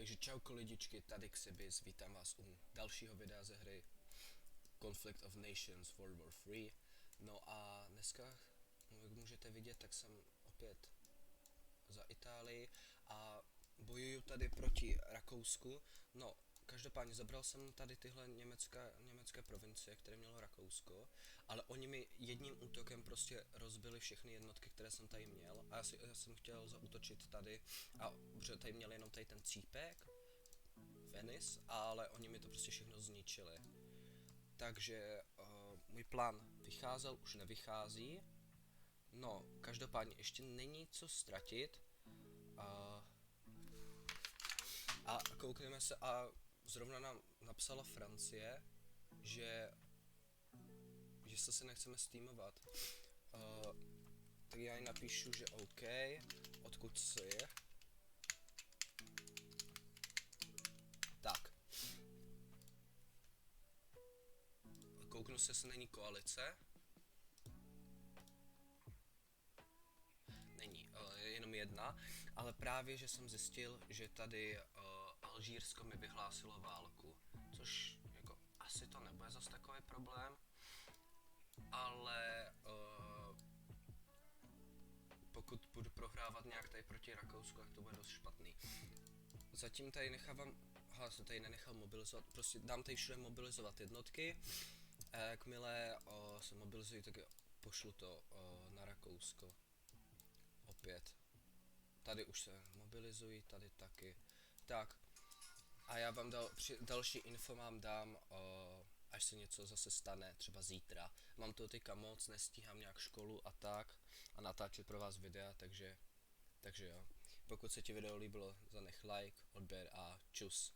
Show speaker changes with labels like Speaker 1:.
Speaker 1: Takže čauko lidičky, tady Xibis, vítám vás u dalšího videa ze hry Conflict of Nations World War 3. No a dneska, jak můžete vidět, tak jsem opět za Itálii a bojuju tady proti Rakousku. No, každopádně zabral jsem tady tyhle německé provincie, které mělo Rakousko, ale oni mi jedním útokem prostě rozbili všechny jednotky, které jsem tady měl a já jsem chtěl zaútočit tady, a protože tady měli jenom tady ten cípek, Venice, ale oni mi to prostě všechno zničili. Takže můj plán vycházel, už nevychází. No, každopádně ještě není co ztratit. A koukneme se, a zrovna nám napsala Francie, že se nechceme steamovat. Tak já jí napíšu, že OK, odkud jsi. Tak. Kouknu se, jestli není koalice. Není, je jenom jedna, ale právě, že jsem zjistil, že tady Alžírsko mi vyhlásilo válku, což jako asi to nebude zas takový problém, ale pokud budu prohrávat nějak tady proti Rakousku, tak to bude dost špatný. Zatím tady nechávám, jsem tady nenechal mobilizovat, prostě dám tady všude mobilizovat jednotky, a jakmile se mobilizují, tak pošlu to na Rakousko. Opět. Tady už se mobilizují, tady taky. Tak. A já vám další info dám, až se něco zase stane, třeba zítra. Mám to teďka moc, nestíhám nějak školu a tak. A natáčet pro vás videa, takže jo. Pokud se ti video líbilo, zanech like, odběr a čus.